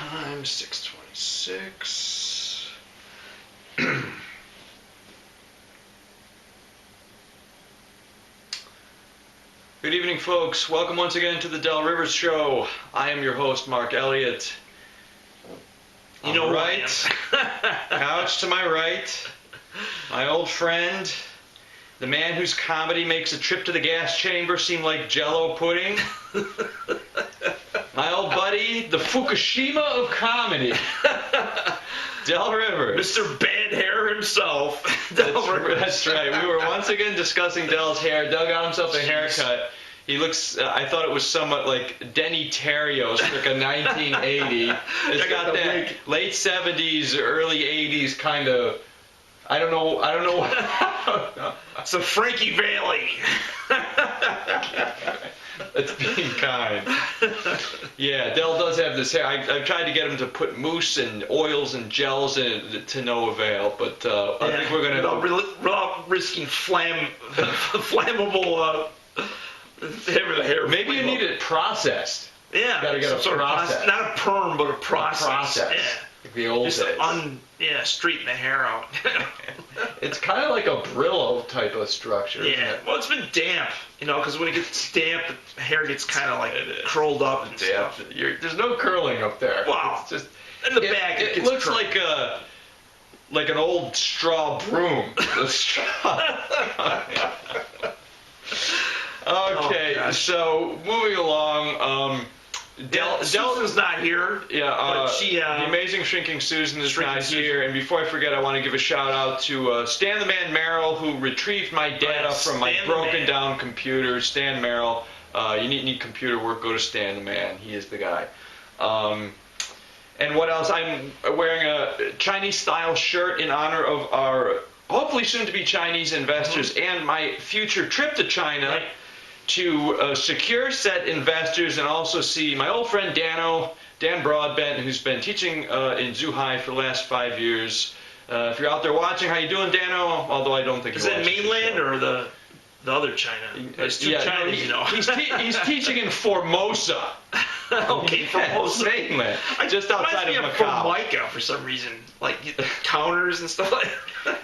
time, 6:26. Good evening, folks. Welcome once again to the Del Rivers Show. I am your host, Mark Elliott. You know right, couch to my right, my old friend, the man whose comedy makes a trip to the gas chamber seem like Jell-O pudding. My old buddy, the Fukushima of comedy, Del Rivers. Mr. Bad Hair himself. That's right. We were once again discussing Del's hair. Del got himself a haircut. He looks, I thought it was somewhat like Denny Terrios, like a 1980. It's got that late 70s, early 80s kind of, I don't know. It's a Frankie Valli. That's being kind. Yeah, Del does have this hair. I've tried to get him to put mousse and oils and gels in it to no avail, but I think we're going to... Without risking flammable hair. Maybe you need it processed. Yeah. Got to get a process. Not a perm, but a process. Yeah. Like the old days. Straighten the hair out. It's kind of like a Brillo type of structure. Yeah. Isn't it? Well, it's been damp, because when it gets damp, the hair gets kind of like curled up and stuff. There's no curling up there. Wow. It's just in the back. It looks curled. like an old straw broom. The straw. Okay, so moving along, Susan's not here. Yeah, but she, the amazing Shrinking Susan is not here. And before I forget, I want to give a shout out to Stan the Man Merrill, who retrieved my data from my broken down computer. Stan Merrill, you need computer work, go to Stan the Man. He is the guy. And what else? I'm wearing a Chinese style shirt in honor of our hopefully soon to be Chinese investors and my future trip to China. Right. To secure set investors and also see my old friend Dan Broadbent, who's been teaching in Zhuhai for the last 5 years. If you're out there watching, how you doing, Dano? Although I don't think is that mainland or the other China? There's two Chinas, He's teaching in Formosa. Okay, Formosa. Mainland. Just outside of Macau. Formica for some reason, like counters and stuff like that.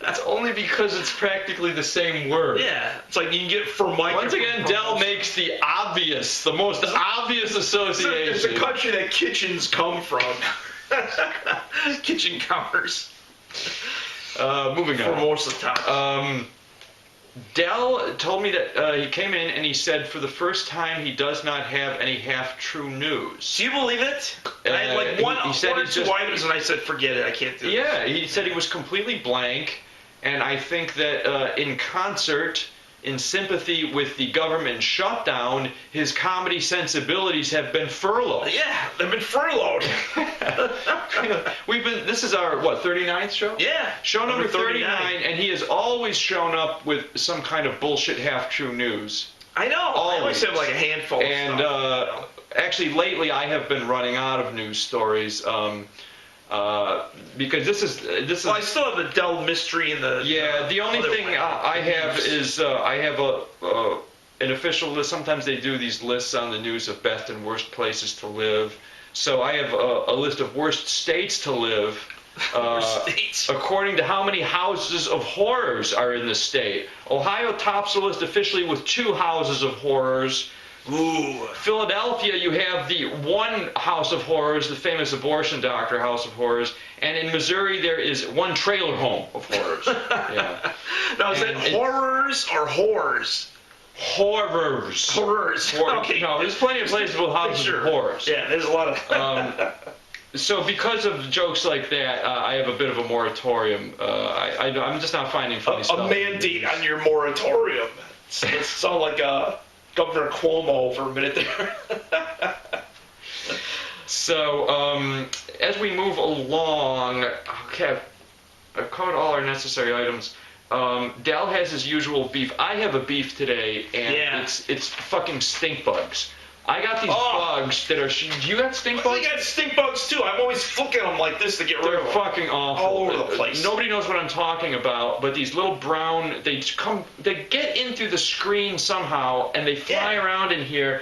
That's only because it's practically the same word. Yeah, it's like you can get Formica. Once again, Del makes the most obvious association. It's a country that kitchens come from. Kitchen counters. Moving on. Formosa top. Del told me that he came in and he said for the first time he does not have any half-true news. Do you believe it? I had like one or two items and I said, forget it, I can't do it. Yeah, he said he was completely blank, and I think that in concert, in sympathy with the government shutdown, his comedy sensibilities have been furloughed. Yeah, they've been furloughed. This is our, 39th show? Yeah. Show number 39, and he has always shown up with some kind of bullshit half-true news. I know. I always have like a handful of stuff. Actually, lately I have been running out of news stories. Because this is. Well, I still have the Del mystery in the. Yeah, the only thing I have is I have an official list. Sometimes they do these lists on the news of best and worst places to live. So I have a list of worst states to live. States. According to how many houses of horrors are in the state. Ohio tops the list officially with 2 houses of horrors. Ooh. Philadelphia, you have the one house of horrors, the famous abortion doctor house of horrors, and in Missouri there is one trailer home of horrors. Yeah. Now is that horrors or whores? Horrors. Horrors. Okay. No, there's plenty of places with houses of horrors. Yeah, there's a lot of. So because of jokes like that, I have a bit of a moratorium. I'm just not finding funny stuff. A mandate on your moratorium. It sounds like Governor Cuomo for a minute there. So, as we move along, okay, I've covered all our necessary items. Del has his usual beef. I have a beef today, and it's fucking stink bugs. I got these bugs that are. Do you got stink bugs? I got stink bugs too. I'm always flicking them like this to get rid of them. They're fucking awful. All over the place. Nobody knows what I'm talking about, but these little brown, they get in through the screen somehow, and they fly around in here,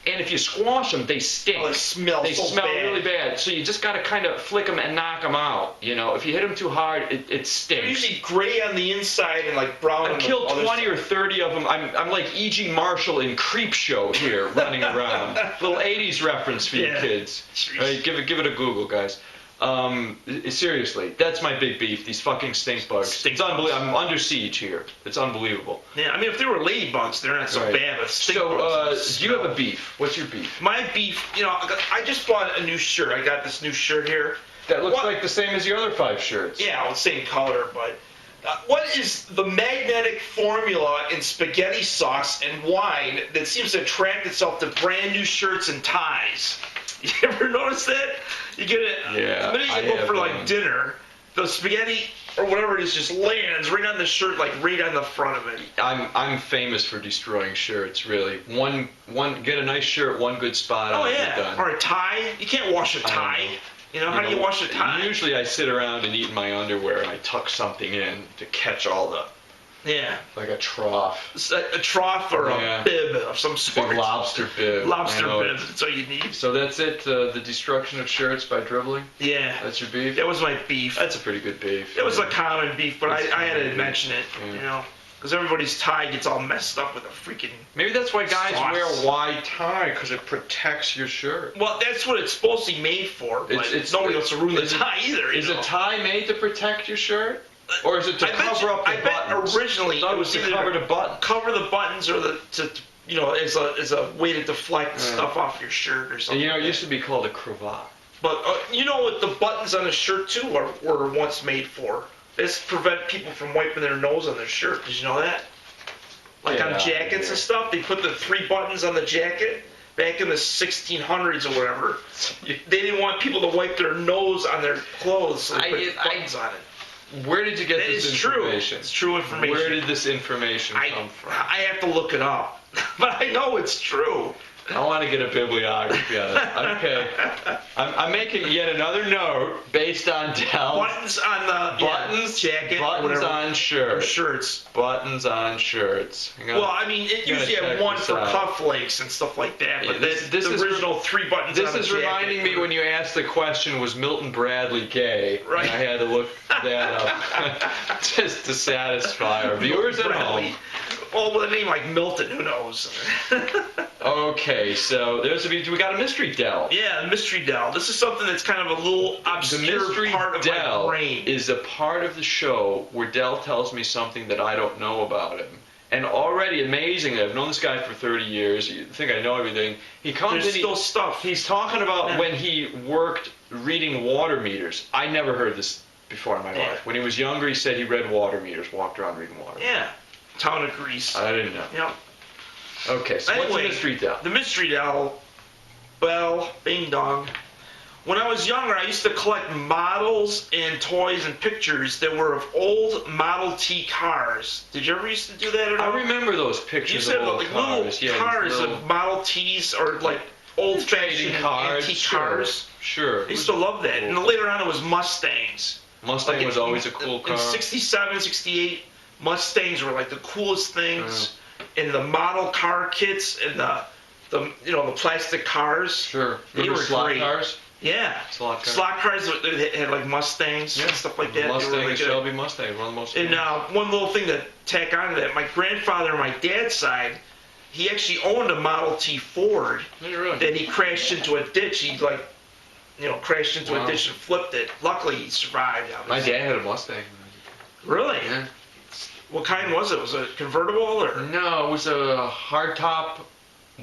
And if you squash them, they stink. Oh, they smell so bad. Really bad. So you just got to kind of flick them and knock them out. You know, if you hit them too hard, it stinks. They're usually gray on the inside and like brown on the I've killed 20 side. or 30 of them. I'm like E.G. Marshall in Creep Show here, running around. Little 80s reference for you kids. Right, give it a Google, guys. Seriously, that's my big beef. These fucking stink bugs. It's unbelievable. I'm under siege here. It's unbelievable. Yeah, I mean, if they were ladybugs, they're not so bad. But stink bugs. Do you have a beef? What's your beef? My beef, I just bought a new shirt. I got this new shirt here. That looks like the same as your other 5 shirts. Yeah, well, same color, but what is the magnetic formula in spaghetti sauce and wine that seems to attract itself to brand new shirts and ties? You ever notice that? You get it the minute you go for like dinner, the spaghetti or whatever it is just lands right on the shirt, like right on the front of it. I'm famous for destroying shirts. Really, one get a nice shirt, one good spot. Oh yeah, or a tie. You can't wash a tie. How do you wash a tie? Usually I sit around and eat in my underwear and I tuck something in to catch all the. Yeah. Like a trough. A trough or a bib of some sort. Big lobster bib. Lobster bib, that's all you need. So that's it, the destruction of shirts by dribbling? Yeah. That's your beef? That was my beef. That's a pretty good beef. It was a common beef, but I had to mention it, because everybody's tie gets all messed up with a freaking Maybe that's why guys wear a wide tie, because it protects your shirt. Well, that's what it's supposed to be made for, but it's nobody wants to ruin the tie either. Is a tie made to protect your shirt? Or is it to cover up the buttons? I bet originally it was to cover the buttons. Cover the buttons, or as a way to deflect stuff off your shirt or something. And it used to be called a cravat. But you know what the buttons on a shirt too were once made for? It's to prevent people from wiping their nose on their shirt. Did you know that? Like on jackets and stuff, they put the 3 buttons on the jacket. Back in the 1600s or whatever, they didn't want people to wipe their nose on their clothes, so they put buttons on it. Where did you get this information? It's true information. Where did this information come from? I have to look it up, but I know it's true. I want to get a bibliography on it. Okay. I'm making yet another note based on Dell. Buttons on the jacket. Buttons on shirts. Shirts. Buttons on shirts. Well, I mean, it usually have one for cufflinks and stuff like that, but this the original 3 buttons on the jacket. This is reminding me when you asked the question, was Milton Bradley gay? Right. And I had to look that up just to satisfy our viewers at home. Well, with a name like Milton, who knows? Okay, so we got a mystery Dell. Yeah, a mystery Dell. This is something that's kind of a little obscure part of my brain. Is a part of the show where Dell tells me something that I don't know about him. And already, amazingly, I've known this guy for 30 years. You think I know everything. He comes There's in. Still stuff. He's talking about when he worked reading water meters. I never heard this before in my life. When he was younger, he said he read water meters, walked around reading water meters. Yeah. Town of Greece. I didn't know. Yep. Okay, so what's the mystery Dell? The mystery Dell, well, bing dong. When I was younger, I used to collect models and toys and pictures that were of old Model T cars. Did you ever used to do that at all? I remember those pictures of old cars. Little cars of Model Ts or like old-fashioned antique cars. Sure. I used to love that. And later on, it was Mustangs. Mustang was always a cool car. In 67, 68, Mustangs were like the coolest things. And the model car kits and the plastic cars. Sure. They were slot great. Cars? Yeah. Slot cars that had like Mustangs and stuff like that. Mustang and Shelby Mustang, one of the most famous. And one little thing to tack onto that, my grandfather on my dad's side, he actually owned a Model T Ford that he crashed into a ditch. He crashed into a ditch and flipped it. Luckily, he survived. My dad had a Mustang. Really? Yeah. What kind was it? Was it a convertible or? No, it was a hardtop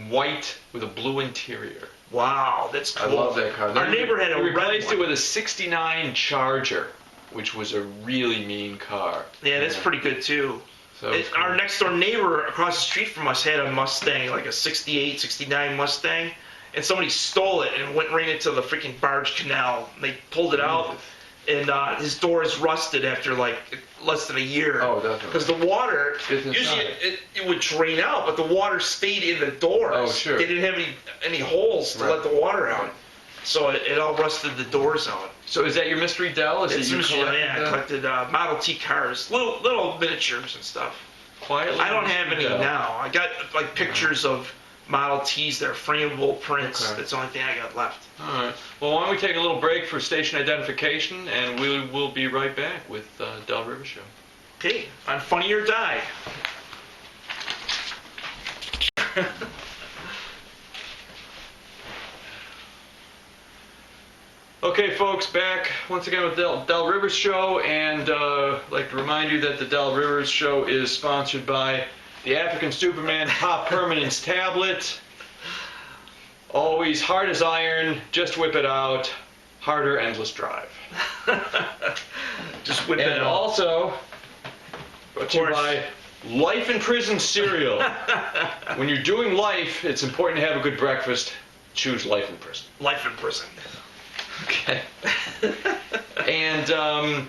white with a blue interior. Wow, that's cool. I love that car. Our neighbor had a red one. We replaced it with a '69 Charger, which was a really mean car. Yeah, that's pretty good too. So cool. Our next door neighbor across the street from us had a Mustang, like a '68, '69 Mustang, and somebody stole it and went right into the freaking barge canal. They pulled it out. And his doors rusted after like less than a year. Oh, definitely. Because the water, usually it would drain out, but the water stayed in the doors. Oh, sure. They didn't have any holes to let the water out. So it all rusted the doors out. So is that your mystery Dell? It's mystery, I collected Model T cars, little miniatures and stuff. Quietly. I don't have any now. I got like pictures of Model Ts that are frameable prints. Okay. That's the only thing I got left. All right. Well, why don't we take a little break for station identification, and we will be right back with Del River Show. Okay, on Funny or Die. Okay, folks, back once again with Del Rivers Show, and I'd like to remind you that the Del Rivers Show is sponsored by the African Superman Pop Permanence Tablet. Always hard as iron, just whip it out. Harder, endless drive. Just whip it And out. also, brought to you by Life in Prison cereal. When you're doing life, it's important to have a good breakfast. Choose Life in Prison. Life in prison. Okay. And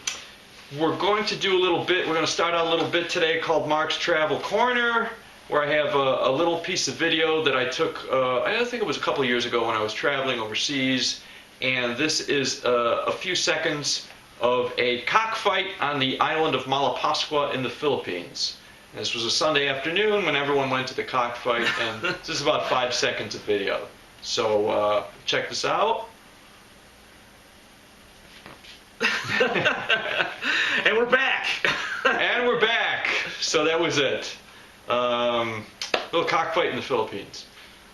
we're going to do a little bit, we're going to start out a little bit today called Mark's Travel Corner, where I have a little piece of video that I took, I think it was a couple of years ago when I was traveling overseas. And this is a few seconds of a cockfight on the island of Malapascua in the Philippines. And this was a Sunday afternoon when everyone went to the cockfight, and this is about 5 seconds of video. So check this out. And we're back. And we're back. So that was it. Little cockfight in the Philippines.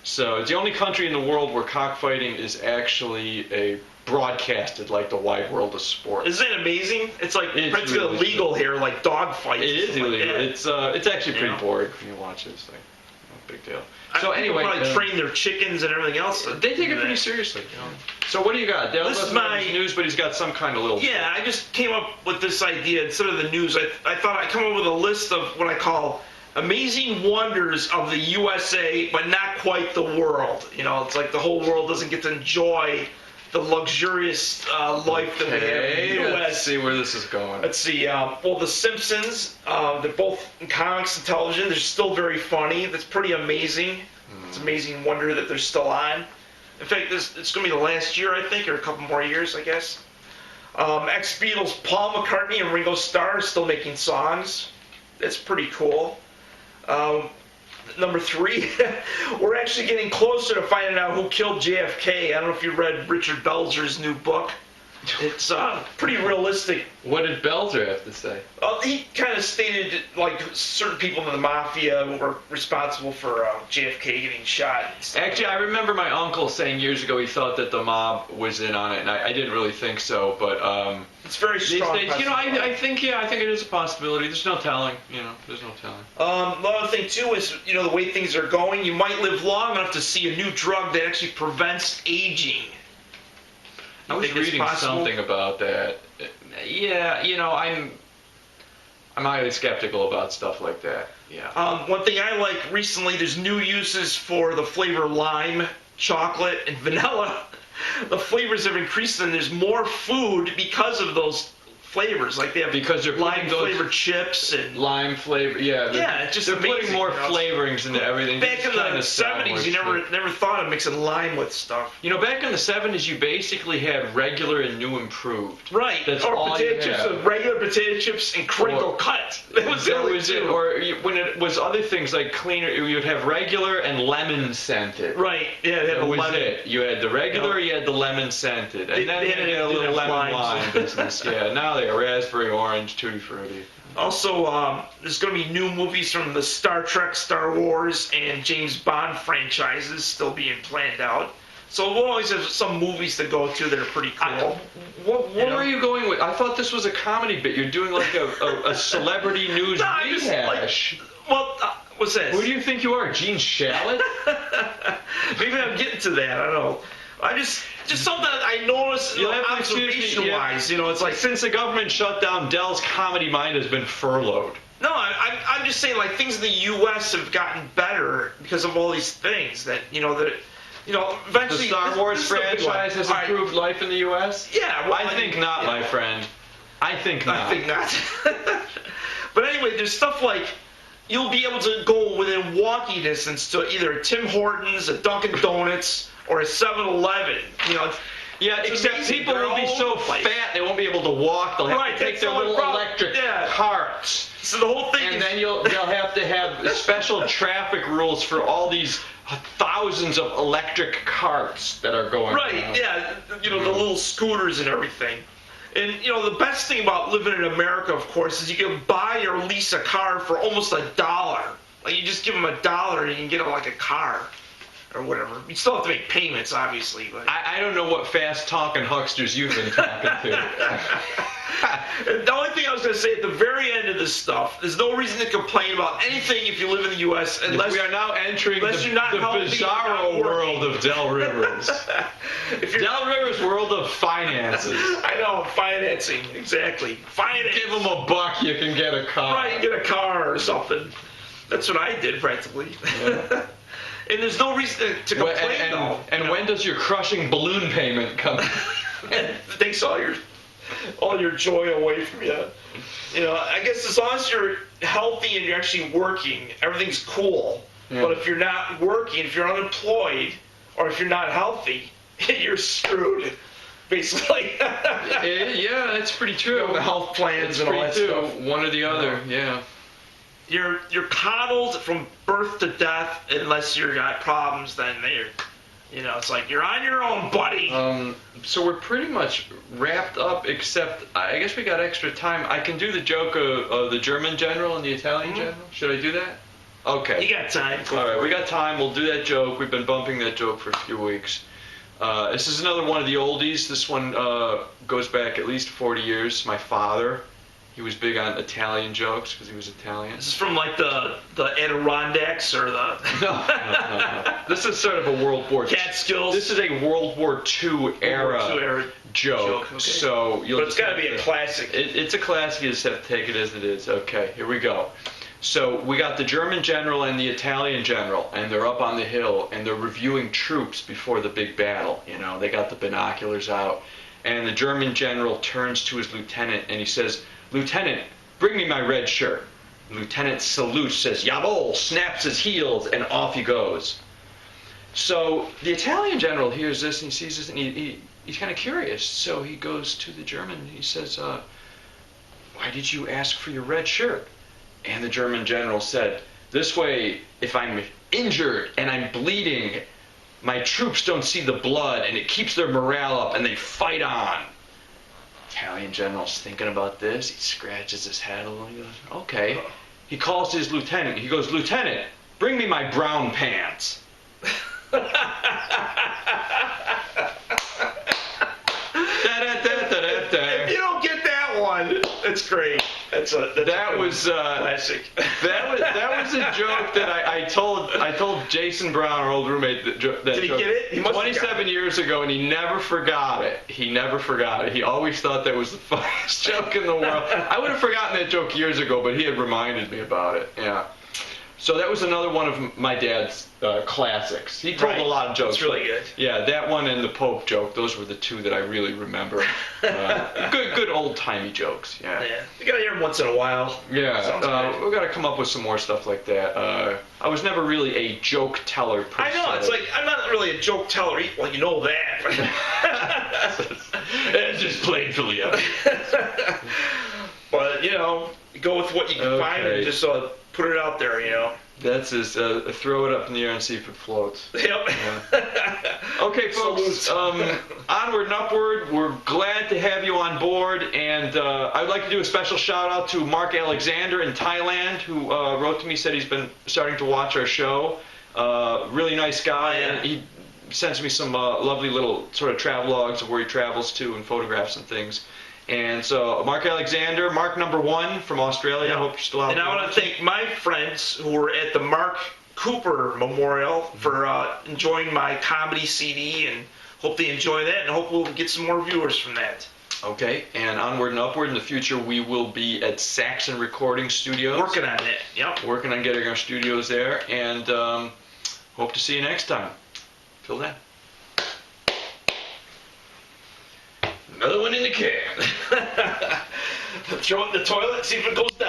So it's the only country in the world where cockfighting is actually broadcasted like the wide world of sport. Isn't it amazing? It's like It's practically really illegal here, like dog fights. It is illegal. Like It's actually pretty Yeah. boring when you watch this thing. No big deal. So anyway, people probably train their chickens and everything else. they take it pretty seriously. You know? So what do you got? Dale This is doesn't have my- his news, but he's got some kind of little. Yeah, I just came up with this idea instead of the news. I thought I'd come up with a list of what I call amazing wonders of the USA, but not quite the world. You know, it's like the whole world doesn't get to enjoy the luxurious life that we have in the Let's US. see where this is going. Let's see. Well, The Simpsons, they're both in comics and television. They're still very funny. That's pretty amazing. It's an amazing wonder that they're still on. In fact, it's going to be the last year, I think, or a couple more years, I guess. Ex-Beatles Paul McCartney and Ringo Starr are still making songs. That's pretty cool. Number 3, we're actually getting closer to finding out who killed JFK. I don't know if you read Richard Belzer's new book. It's pretty realistic. What did Belzer have to say? He kind of stated like certain people in the mafia were responsible for JFK getting shot. And stuff. Actually, I remember my uncle saying years ago he thought that the mob was in on it, and I didn't really think so. But it's very these strong. days, you know, I think it is a possibility. There's no telling. You know, there's no telling. The other thing too is, you know, the way things are going, you might live long enough to see a new drug that actually prevents aging. I was reading something about that. Yeah, you know, I'm highly skeptical about stuff like that. Yeah. One thing I like recently, there's new uses for the flavor lime, chocolate, and vanilla. The flavors have increased, and there's more food because of those flavors. Like they have Because they're lime putting those flavored chips and lime flavor. Yeah. Yeah, it's just they're putting amazing, more you know. flavorings into everything. Back in the Kinda 70s, you sandwich. never thought of mixing lime with stuff. You know, back in the 70s, you basically had regular and new improved. Right. That's or all potato you chips, have. regular potato chips and crinkle cut. That was the only it. two. Or when it was other things like cleaner, you'd have regular and lemon scented. Right. Yeah, they had That a was lemon. it. You had the regular, you had the lemon scented, and then They you had had a little lemon limes. lime business. Yeah, now they are raspberry, orange, tutti frutti. Also, there's going to be new movies from the Star Trek, Star Wars, and James Bond franchises still being planned out. So we'll always have some movies to go to that are pretty cool. What You know? were you going with? I thought this was a comedy bit. You're doing like a celebrity news No, I just, rehash. What's this? Who do you think you are, Gene Shalit? Maybe I'm getting to that. I don't know. I just something that I noticed, You'll have to excuse me, observation-wise. You know, it's like Since the government shut down, Dell's comedy mind has been furloughed. no, I'm just saying like things in the U.S. have gotten better because of all these things that The eventually Star Wars this is a big one. franchise has All right. improved life in the U.S.? Yeah, well, I think not, my friend. I think not. I think not. But anyway, there's stuff like you'll be able to go within walking distance to either a Tim Hortons, a Dunkin' Donuts, or a 7-Eleven. You know, Yeah, It's except amazing. people They're will be all so over the place. fat they won't be able to walk. They'll have Right, to take that's their the only little problem. electric Yeah. carts. So the whole thing And is, then they'll have to have special traffic rules for all these thousands of electric carts that are going right, around. yeah, the little scooters and everything. And, the best thing about living in America, of course, is you can buy or lease a car for almost $1. Like, you just give them $1 and you can get like a car or whatever. You still have to make payments, obviously. But I don't know what fast-talking hucksters you've been talking to. the only thing I was going to say at the very end of this stuff, there's no reason to complain about anything if you live in the U.S. unless we are now entering the you're not healthy and not bizarro world of Del Rivers. Del Rivers' world of finances. I know, financing, exactly. Finance. Give them $1, you can get a car. Right, you get a car or something. That's what I did practically. Yeah. And there's no reason to complain, though. And when does your crushing balloon payment come? It takes all your joy away from you. I guess as long as you're healthy and you're actually working, everything's cool. Yeah. But if you're not working, if you're unemployed, or if you're not healthy, you're screwed, basically. Yeah, that's pretty true. The health plans and all that stuff. One or the other, yeah. You're coddled from birth to death unless you've got problems. Then it's like you're on your own, buddy. So we're pretty much wrapped up, except I guess we got extra time. I can do the joke of the German general and the Italian general. Should I do that? Okay. You got time. All right, we got time. We'll do that joke. We've been bumping that joke for a few weeks. This is another one of the oldies. This one goes back at least 40 years. My father, he was big on Italian jokes because he was Italian. This is from like the Adirondacks or the No. This is sort of a World War Catskills. This is a World War II era joke. Okay. So but it's got to be a classic. It's a classic. You just have to take it as it is. Okay, here we go. So we got the German general and the Italian general, and they're up on the hill, and they're reviewing troops before the big battle. They got the binoculars out, and the German general turns to his lieutenant, and he says, "Lieutenant, bring me my red shirt." The lieutenant salutes, says, "Jawohl," snaps his heels, and off he goes. So the Italian general hears this, and he sees this, and he's kind of curious. So he goes to the German, and he says, "Why did you ask for your red shirt?" And the German general said, "This way, if I'm injured and I'm bleeding, my troops don't see the blood, and it keeps their morale up, and they fight on." Italian general's thinking about this. He scratches his head a little. He goes, "Okay." He calls his lieutenant. He goes, "Lieutenant, bring me my brown pants." If you don't get that one, that's great. That was classic. That was a joke that I told Jason Brown, our old roommate, that joke. Did he get it? He must have 27 years ago, and he never forgot it. He always thought that was the funniest joke in the world. I would have forgotten that joke years ago, but he had reminded me about it. Yeah. So that was another one of my dad's classics. He told a lot of jokes. It's really good. Yeah, that one and the Pope joke, those were the two that I really remember. Good old-timey jokes, yeah. Yeah, you gotta hear them once in a while. Yeah, we've got to come up with some more stuff like that. I was never really a joke teller per se. I know, it's like, I'm not really a joke teller. Well, you know that. It's just playfully. But, you go with what you can find and just put it out there, That's just throw it up in the air and see if it floats. Yep. Yeah. Okay, folks. Onward and upward. We're glad to have you on board, and I would like to do a special shout out to Mark Alexander in Thailand, who wrote to me, said he's been starting to watch our show. Really nice guy. And he sends me some lovely little sort of travelogues of where he travels to and photographs and things. And so, Mark Alexander, Mark number 1 from Australia. I hope you're still out there. And I want to thank my friends who were at the Mark Cooper Memorial for enjoying my comedy CD, and hope they enjoy that, and hope we'll get some more viewers from that. Okay, and onward and upward. In the future, we will be at Saxon Recording Studios. Working on it, yep. Working on getting our studios there, and hope to see you next time. Till then. Another one in the can. Throw it in the toilet, see if it goes down.